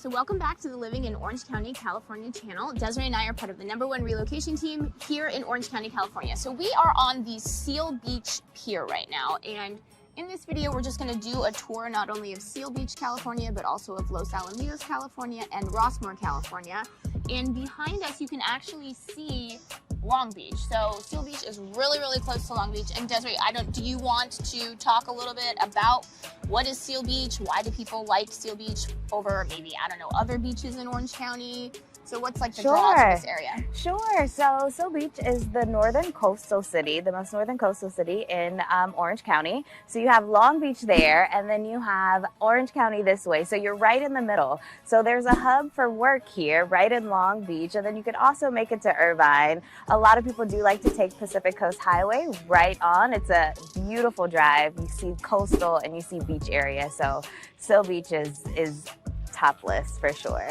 So welcome back to the Living in Orange County, California channel. Desiree and I are part of the #1 relocation team here in Orange County, California. So we are on the Seal Beach Pier right now, and in this video we're just going to do a tour not only of Seal Beach, California, but also of Los Alamitos, California and Rossmoor, California. And behind us you can actually see Long Beach. So Seal Beach is really, really close to Long Beach. And Desiree, do you want to talk a little bit about what is Seal Beach? Why do people like Seal Beach over maybe, other beaches in Orange County? So what's like the draws of this area? Sure. So Seal Beach is the northern coastal city, the most northern coastal city in Orange County. So you have Long Beach there, and then you have Orange County this way. So you're right in the middle. So there's a hub for work here, right in Long Beach, and then you can also make it to Irvine. A lot of people do like to take Pacific Coast Highway right on. It's a beautiful drive. You see coastal and you see beach area. So Seal Beach is top list for sure.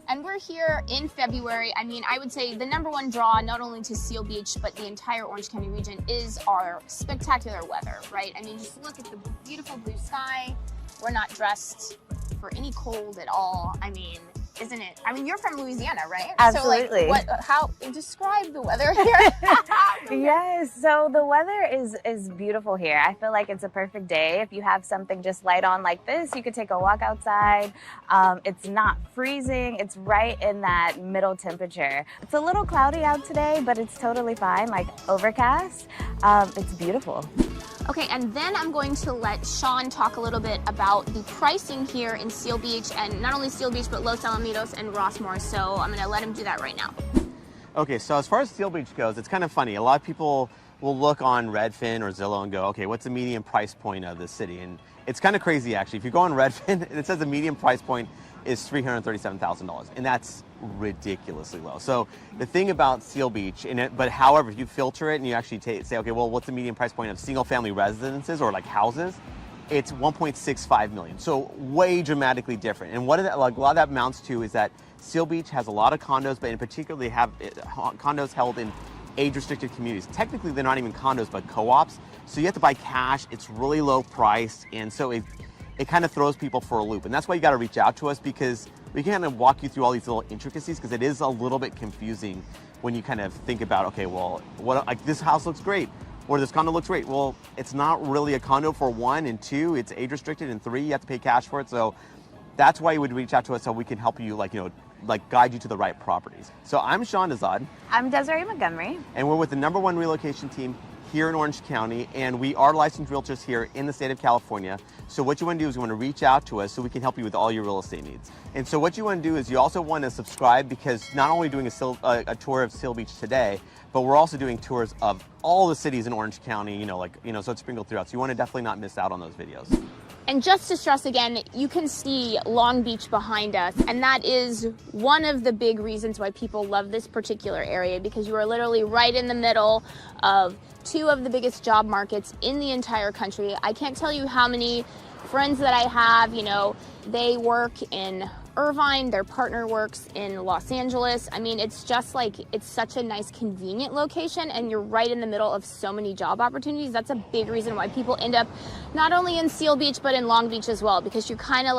And we're here in February. I would say the #1 draw, not only to Seal Beach, but the entire Orange County region, is our spectacular weather, right? Just look at the beautiful blue sky. We're not dressed for any cold at all. Isn't it? You're from Louisiana, right? Absolutely. So how describe the weather here? Yes, so the weather is beautiful here. I feel like it's a perfect day. If you have something just light on like this, you could take a walk outside. It's not freezing. It's right in that middle temperature. It's a little cloudy out today, but it's totally fine, like overcast. It's beautiful. Okay, and then I'm going to let Sean talk a little bit about the pricing here in Seal Beach, and not only Seal Beach, but Los Alamitos and Rossmoor. So I'm going to let him do that right now. Okay, so as far as Seal Beach goes, it's kind of funny. A lot of people will look on Redfin or Zillow and go, okay, what's the median price point of this city? And it's kind of crazy, actually. If you go on Redfin, it says the median price point is $337,000, and that's ridiculously low. So the thing about Seal Beach, but however, if you filter it and you actually say, okay, well, what's the median price point of single-family residences or like houses? It's 1.65 million. So way dramatically different. And what a lot of that amounts to is that Seal Beach has a lot of condos, but in particular, they have condos held in age-restricted communities. Technically, they're not even condos, but co-ops. So you have to buy cash. It's really low priced, and so it kind of throws people for a loop. And that's why you got to reach out to us, because we can kind of walk you through all these little intricacies, because it is a little bit confusing when you kind of think about, okay, well, this house looks great, or this condo looks great. Well, it's not really a condo for one, and two, it's age restricted, and three, you have to pay cash for it. So that's why you would reach out to us, so we can help you, guide you to the right properties. So I'm Sean Azad. I'm Desiree Montgomery. And we're with the #1 relocation team here in Orange County, and we are licensed realtors here in the state of California. So what you want to do is you want to reach out to us so we can help you with all your real estate needs. And so what you want to do is you also want to subscribe, because not only doing a tour of Seal Beach today, but we're also doing tours of all the cities in Orange County, so it's sprinkled throughout. So you want to definitely not miss out on those videos. And just to stress again, you can see Long Beach behind us, and that is one of the big reasons why people love this particular area, because you are literally right in the middle of two of the biggest job markets in the entire country. I can't tell you how many friends that I have, they work in Irvine, their partner works in Los Angeles. It's just it's such a nice, convenient location, and you're right in the middle of so many job opportunities. That's a big reason why people end up not only in Seal Beach, but in Long Beach as well, because you're kind of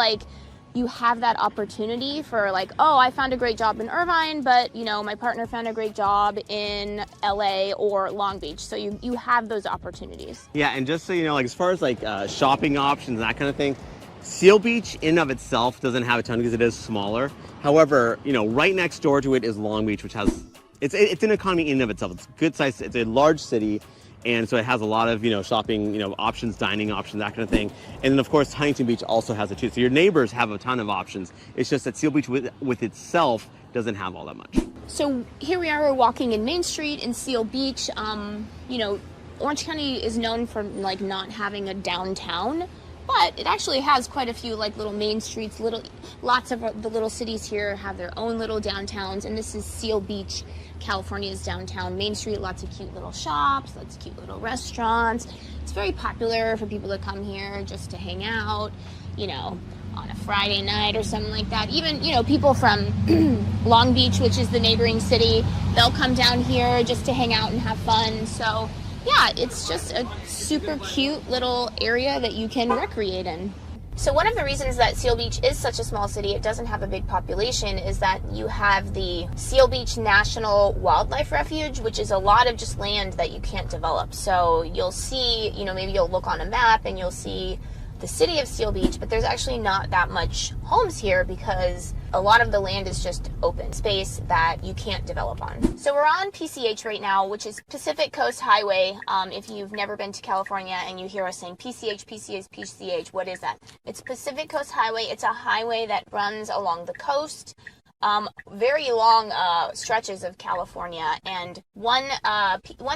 you have that opportunity for oh, I found a great job in Irvine, but my partner found a great job in LA or Long Beach. So you have those opportunities. Yeah, and just so you know, as far as shopping options and that kind of thing, Seal Beach in and of itself doesn't have a ton because it is smaller. However, right next door to it is Long Beach, which has, it's an economy in and of itself. It's good size, it's a large city. And so it has a lot of, shopping, options, dining options, that kind of thing. And then of course, Huntington Beach also has it too. So your neighbors have a ton of options. It's just that Seal Beach with itself doesn't have all that much. So here we are, we're walking in Main Street in Seal Beach. Orange County is known for not having a downtown, but it actually has quite a few little main streets. Lots of the little cities here have their own little downtowns, and this is Seal Beach, California's downtown Main Street. Lots of cute little shops, lots of cute little restaurants. It's very popular for people to come here just to hang out, on a Friday night or something like that. Even, people from Long Beach, which is the neighboring city, they'll come down here just to hang out and have fun. So yeah, it's just a super cute little area that you can recreate in. So one of the reasons that Seal Beach is such a small city, it doesn't have a big population, is that you have the Seal Beach National Wildlife Refuge, which is a lot of just land that you can't develop. So you'll see, maybe you'll look on a map and you'll see the city of Seal Beach, but there's actually not that much homes here because a lot of the land is just open space that you can't develop on. So we're on PCH right now, which is Pacific Coast Highway. If you've never been to California and you hear us saying PCH, PCH, PCH, what is that? It's Pacific Coast Highway. It's a highway that runs along the coast. Very long stretches of California, and one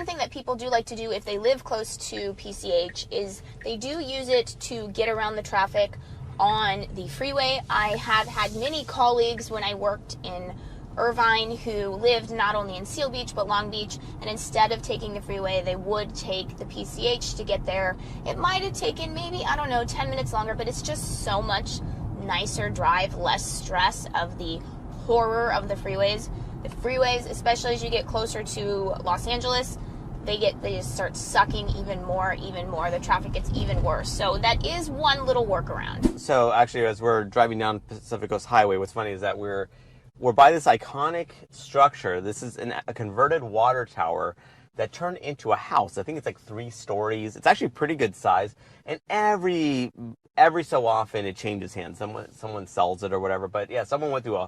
thing that people do like to do if they live close to PCH is they do use it to get around the traffic on the freeway. I have had many colleagues when I worked in Irvine who lived not only in Seal Beach but Long Beach, and instead of taking the freeway they would take the PCH to get there. It might have taken maybe, 10 minutes longer, but it's just so much nicer drive, less stress of the horror of the freeways. The freeways, especially as you get closer to Los Angeles, they just start sucking even more. The traffic gets even worse. So that is one little workaround. So actually, as we're driving down Pacific Coast Highway, what's funny is that we're by this iconic structure. This is a converted water tower that turned into a house. I think it's like 3 stories. It's actually pretty good size, and every so often it changes hands. Someone sells it or whatever. But yeah, someone went through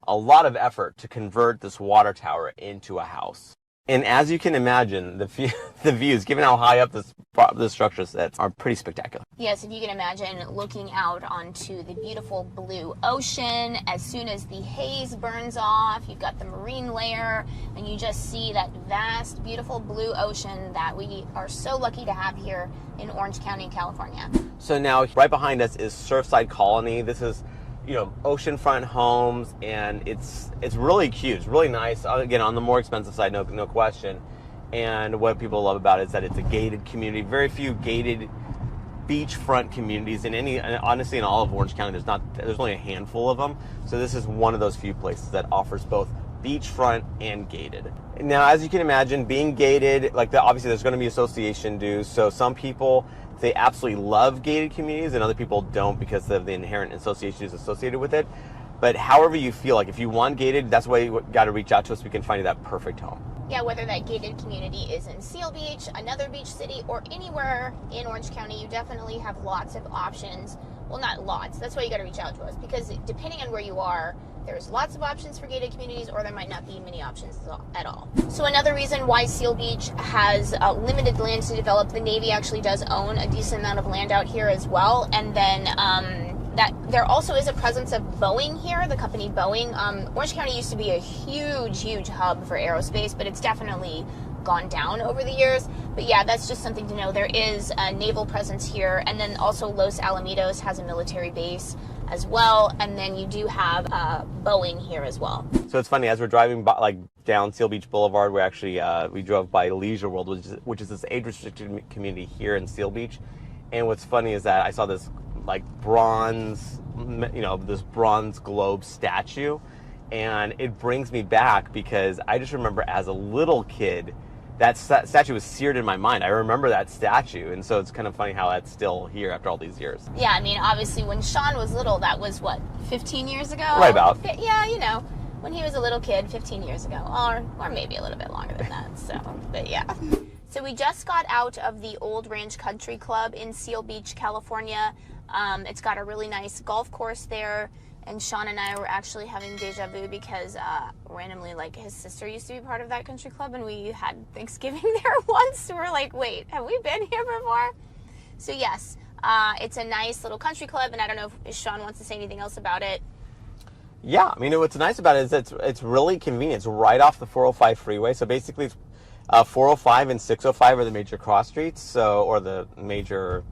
a lot of effort to convert this water tower into a house. And as you can imagine, the views, given how high up this structure sits, are pretty spectacular. Yes, if you can imagine looking out onto the beautiful blue ocean. As soon as the haze burns off, you've got the marine layer, and you just see that vast, beautiful blue ocean that we are so lucky to have here in Orange County, California. So now, right behind us is Surfside Colony. This is oceanfront homes, and it's really cute. It's really nice. Again, on the more expensive side, no question. And what people love about it is that it's a gated community. Very few gated beachfront communities honestly in all of Orange County. There's only a handful of them. So this is one of those few places that offers both beachfront and gated. Now, as you can imagine, being gated, obviously there's going to be association dues. So some people, they absolutely love gated communities, and other people don't because of the inherent associations associated with it. But however you feel, if you want gated, that's why you got to reach out to us. We can find you that perfect home. Yeah, whether that gated community is in Seal Beach, another beach city, or anywhere in Orange County, you definitely have lots of options. Well, not lots. That's why you got to reach out to us, because depending on where you are, there's lots of options for gated communities, or there might not be many options at all. So another reason why Seal Beach has limited land to develop, the Navy actually does own a decent amount of land out here as well. And then that there also is a presence of Boeing here, the company Boeing. Orange County used to be a huge hub for aerospace, but it's definitely gone down over the years. But yeah, that's just something to know. There is a naval presence here, and then also Los Alamitos has a military base as well, and then you do have Boeing here as well. So it's funny, as we're driving down Seal Beach Boulevard, we drove by Leisure World, which is this age-restricted community here in Seal Beach. And what's funny is that I saw this bronze globe statue, and it brings me back because I just remember as a little kid, that statue was seared in my mind. I remember that statue, and so it's kind of funny how that's still here after all these years. Yeah, obviously when Sean was little, that was 15 years ago? Right about. Yeah, when he was a little kid 15 years ago, or maybe a little bit longer than that, so, but yeah. So we just got out of the Old Ranch Country Club in Seal Beach, California. It's got a really nice golf course there. And Sean and I were actually having deja vu because randomly, his sister used to be part of that country club, and we had Thanksgiving there once. So we're like, wait, have we been here before? So yes, it's a nice little country club, and I don't know if Sean wants to say anything else about it. Yeah, what's nice about it is it's really convenient. It's right off the 405 freeway. So basically, 405 and 605 are the major cross streets, or the major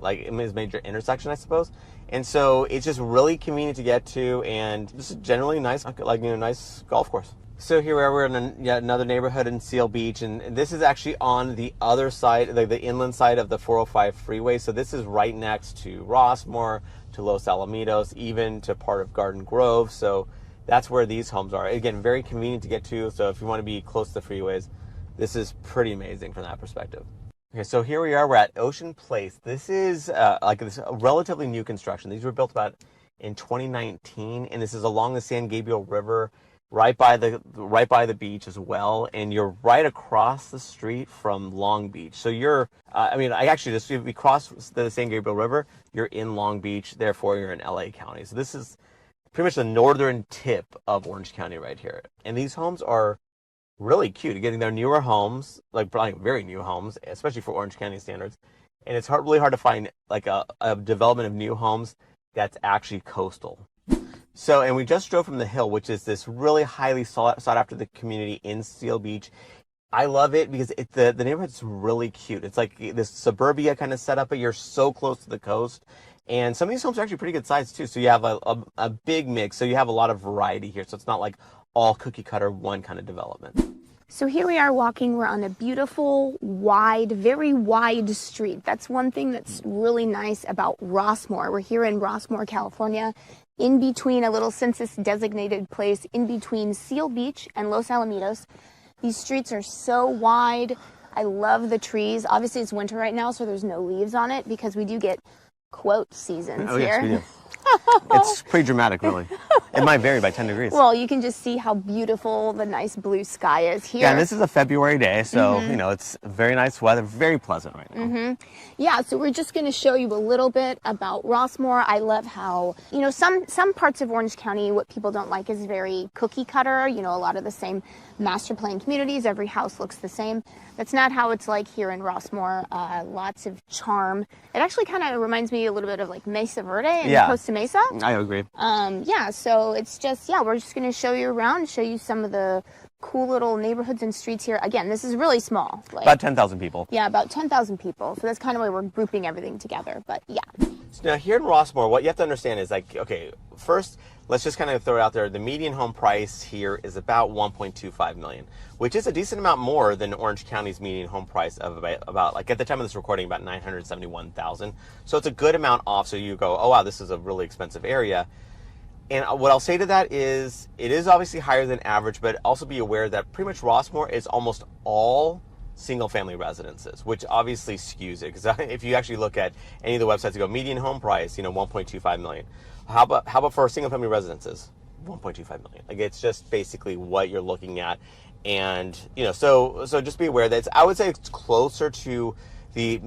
intersection, I suppose. And so it's just really convenient to get to, and just generally nice, nice golf course. So here we're in another neighborhood in Seal Beach, and this is actually on the other side, the inland side of the 405 freeway. So this is right next to Rossmoor, to Los Alamitos, even to part of Garden Grove. So that's where these homes are. Again, very convenient to get to. So if you want to be close to the freeways, this is pretty amazing from that perspective. Okay, so here we are. We're at Ocean Place. This is like this relatively new construction. These were built about in 2019, and this is along the San Gabriel River, right by the beach as well. And you're right across the street from Long Beach. So you're, I actually just if we cross the San Gabriel River, you're in Long Beach. Therefore, you're in LA County. So this is pretty much the northern tip of Orange County right here. And these homes are really cute. You're getting their newer homes, like probably very new homes, especially for Orange County standards. And it's really hard to find like a development of new homes that's actually coastal. So, and we just drove from the Hill, which is this really highly sought after the community in Seal Beach. I love it because the neighborhood's really cute. It's like this suburbia kind of setup, but you're so close to the coast. And some of these homes are actually pretty good size too. So you have a big mix. So you have a lot of variety here. So it's not like all cookie cutter one kind of development. So here we are walking, we're on a beautiful, wide, very wide street. That's one thing that's really nice about Rossmoor. We're here in Rossmoor, California, in between a little census designated place, in between Seal Beach and Los Alamitos. These streets are so wide. I love the trees. Obviously it's winter right now, so there's no leaves on it because we do get quote seasons here. Yes, we do. It's pretty dramatic, really. It might vary by 10 degrees. Well, you can just see how beautiful the nice blue sky is here. Yeah, and this is a February day, so, you know, it's very nice weather, very pleasant right now. Yeah, so we're just going to show you a little bit about Rossmoor. I love how, you know, some parts of Orange County, what people don't like is very cookie cutter, you know, a lot of the same master plan communities, every house looks the same. That's not how it's like here in Rossmoor. Lots of charm. It actually kind of reminds me a little bit of like Mesa Verde and Costa Mesa. I agree. Yeah, so it's just, we're just going to show you around, show you some of the cool little neighborhoods and streets here. Again, this is really small. Like, about 10,000 people. Yeah, about 10,000 people. So that's kind of why we're grouping everything together. But yeah. So now here in Rossmoor, what you have to understand is like, okay, first, let's just kind of throw it out there. The median home price here is about $1.25 million, which is a decent amount more than Orange County's median home price of about like at the time of this recording, about $971,000. So it's a good amount off. So you go, oh wow, this is a really expensive area. And what I'll say to that is, it is obviously higher than average, but also be aware that pretty much Rossmoor is almost all single-family residences, which obviously skews it. Because if you actually look at any of the websites that go median home price, you know, $1.25 million. How about for single-family residences? $1.25 million. Like it's just basically what you're looking at, and you know, so just be aware that I would say it's closer to the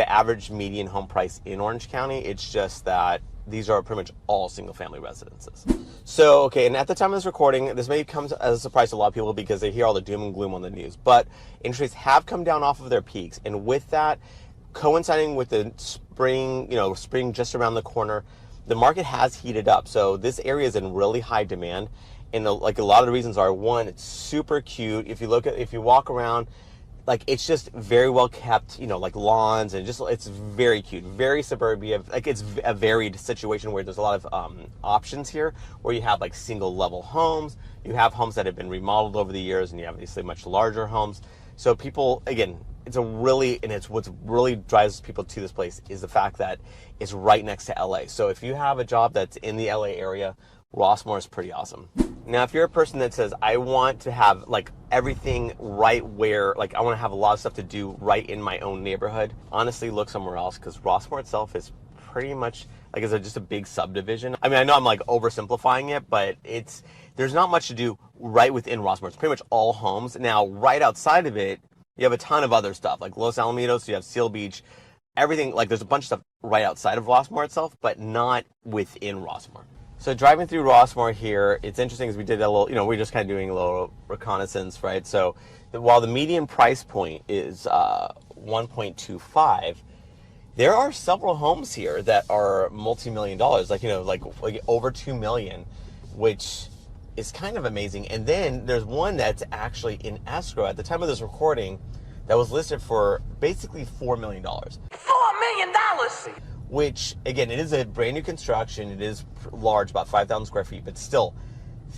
average median home price in Orange County. It's just that these are pretty much all single-family residences. So, okay, and at the time of this recording, this may come as a surprise to a lot of people because they hear all the doom and gloom on the news, but interest rates have come down off of their peaks, and with that, coinciding with the spring, you know, spring just around the corner, the market has heated up. So this area is in really high demand, and like a lot of the reasons are, one, it's super cute. If you walk around, like it's just very well kept, you know, like lawns, and just it's very cute, very suburbia. Like it's a varied situation where there's a lot of options here, where you have like single level homes, you have homes that have been remodeled over the years, and you have obviously much larger homes. So people, again, it's what's really drives people to this place is the fact that it's right next to LA. So if you have a job that's in the LA area, Rossmoor is pretty awesome. Now, if you're a person that says, I want to have like everything right where, like I want to have a lot of stuff to do right in my own neighborhood, honestly, look somewhere else, because Rossmoor itself is pretty much like just a big subdivision. I mean, I know I'm like oversimplifying it, but there's not much to do right within Rossmoor. It's pretty much all homes. Now, right outside of it, you have a ton of other stuff like Los Alamitos, you have Seal Beach, everything, like there's a bunch of stuff right outside of Rossmoor itself, but not within Rossmoor. So driving through Rossmoor here, it's interesting because we did a little, you know, we're just kind of doing a little reconnaissance, right? So while the median price point is 1.25, there are several homes here that are multi-million dollars, like, you know, like over 2 million, which is kind of amazing. And then there's one that's actually in escrow at the time of this recording that was listed for basically $4 million. $4 million! Which, again, it is a brand new construction. It is large, about 5,000 square feet, but still,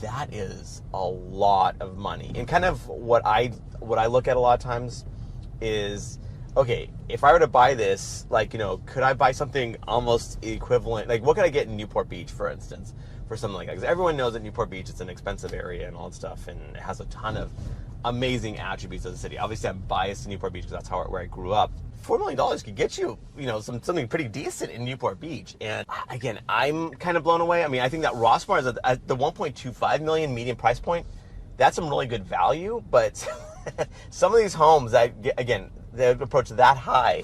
that is a lot of money. And kind of what I look at a lot of times is, okay, if I were to buy this, like, you know, could I buy something almost equivalent? Like, what could I get in Newport Beach, for instance, for something like that? Because everyone knows that Newport Beach is an expensive area and all that stuff, and it has a ton of amazing attributes of the city. Obviously, I'm biased to Newport Beach because that's where I grew up. $4 million could get you, something pretty decent in Newport Beach. And again, I'm kind of blown away. I mean, I think that Rossmoor is at the 1.25 million median price point. That's some really good value, but some of these homes that, again, they approach that high,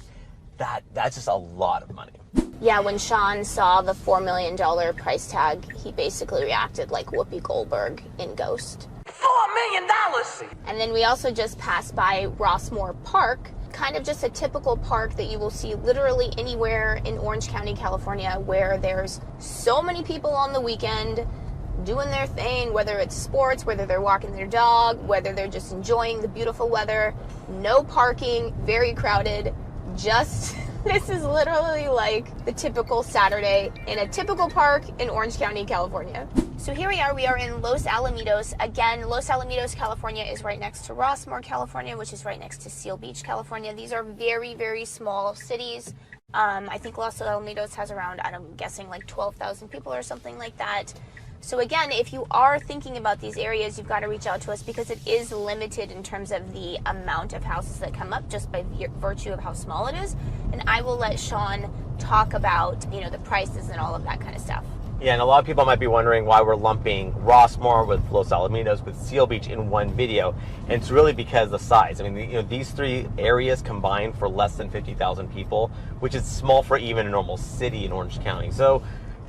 that's just a lot of money. Yeah, when Sean saw the $4 million price tag, he basically reacted like Whoopi Goldberg in Ghost. $4 million! And then we also just passed by Rossmoor Park, kind of just a typical park that you will see literally anywhere in Orange County, California, where there's so many people on the weekend doing their thing, whether it's sports, whether they're walking their dog, whether they're just enjoying the beautiful weather. No parking, very crowded. This is literally like the typical Saturday in a typical park in Orange County, California. So here we are in Los Alamitos. Again, Los Alamitos, California is right next to Rossmoor, California, which is right next to Seal Beach, California. These are very, very small cities. I think Los Alamitos has around, I'm guessing like 12,000 people or something like that. So again, if you are thinking about these areas, you've got to reach out to us because it is limited in terms of the amount of houses that come up just by virtue of how small it is. And I will let Sean talk about, the prices and all of that kind of stuff. Yeah, and a lot of people might be wondering why we're lumping Rossmoor with Los Alamitos with Seal Beach in one video. And it's really because of the size. I mean, these three areas combined for less than 50,000 people, which is small for even a normal city in Orange County. So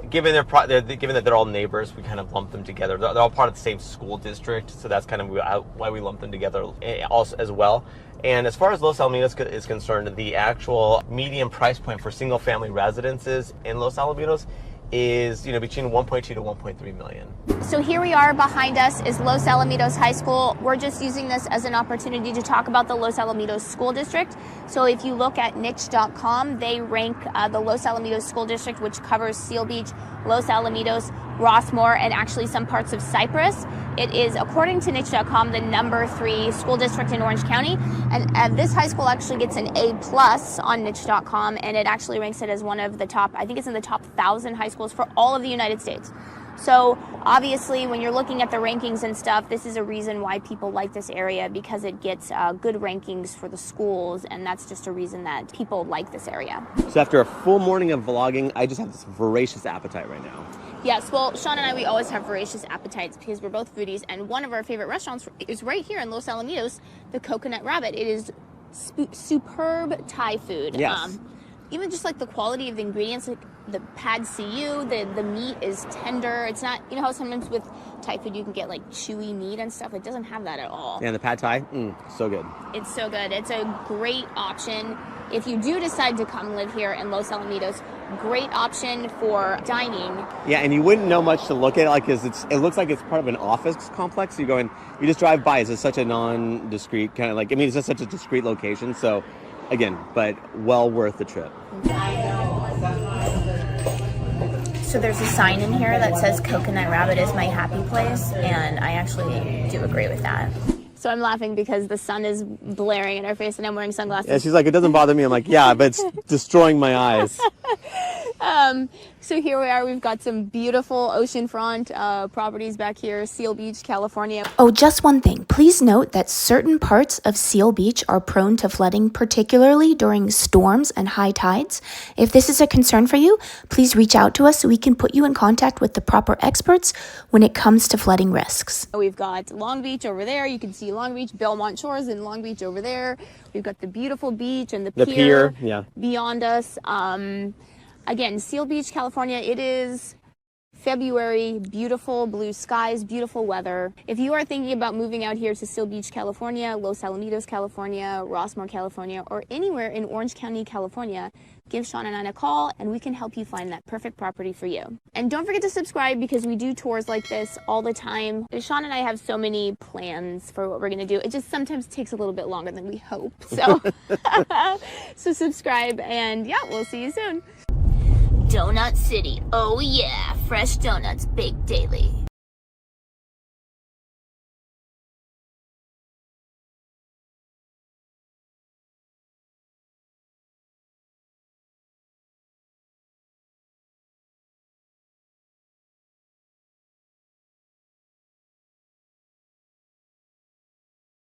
given that they're all neighbors, we kind of lump them together. They're all part of the same school district, so that's kind of why we lump them together also as well. And as far as Los Alamitos is concerned, the actual median price point for single-family residences in Los Alamitos is between 1.2 to 1.3 million. So here we are, behind us is Los Alamitos High School. We're just using this as an opportunity to talk about the Los Alamitos School District. So if you look at niche.com, they rank the Los Alamitos School District, which covers Seal Beach, Los Alamitos, Rossmoor, and actually some parts of Cypress. It is, according to niche.com, the number 3 school district in Orange County. And this high school actually gets an A+ on niche.com, and it actually ranks it as one of the top, I think it's in the top 1,000 high schools for all of the United States. So obviously, when you're looking at the rankings and stuff, this is a reason why people like this area, because it gets good rankings for the schools, and that's just a reason that people like this area. So after a full morning of vlogging, I just have this voracious appetite right now. Yes, well, Sean and I, we always have voracious appetites because we're both foodies, and one of our favorite restaurants is right here in Los Alamitos, the Coconut Rabbit. It is superb Thai food. Yes. Even just like the quality of the ingredients, like the pad see ew, the meat is tender. It's not, how sometimes with Thai food you can get like chewy meat and stuff. It doesn't have that at all. Yeah, the pad Thai, so good. It's so good. It's a great option. If you do decide to come live here in Los Alamitos, great option for dining. Yeah, and you wouldn't know much to look at, because it looks like it's part of an office complex. So you just drive by. It's just such a non-discrete kind of it's just such a discrete location. So again, but well worth the trip. So there's a sign in here that says Coconut Rabbit is my happy place, and I actually do agree with that. So I'm laughing because the sun is blaring in our face and I'm wearing sunglasses. Yeah, she's like, it doesn't bother me. I'm like, yeah, but it's destroying my eyes. So here we are. We've got some beautiful oceanfront properties back here, Seal Beach, California. Oh, just one thing. Please note that certain parts of Seal Beach are prone to flooding, particularly during storms and high tides. If this is a concern for you, please reach out to us so we can put you in contact with the proper experts when it comes to flooding risks. We've got Long Beach over there. You can see Long Beach, Belmont Shores and Long Beach over there. We've got the beautiful beach and the pier yeah, beyond us. Again, Seal Beach, California, it is February, beautiful blue skies, beautiful weather. If you are thinking about moving out here to Seal Beach, California, Los Alamitos, California, Rossmoor, California, or anywhere in Orange County, California, give Sean and I a call and we can help you find that perfect property for you. And don't forget to subscribe because we do tours like this all the time. Sean and I have so many plans for what we're gonna do. It just sometimes takes a little bit longer than we hope. So, so subscribe and yeah, we'll see you soon. Donut City, oh yeah, fresh donuts baked daily.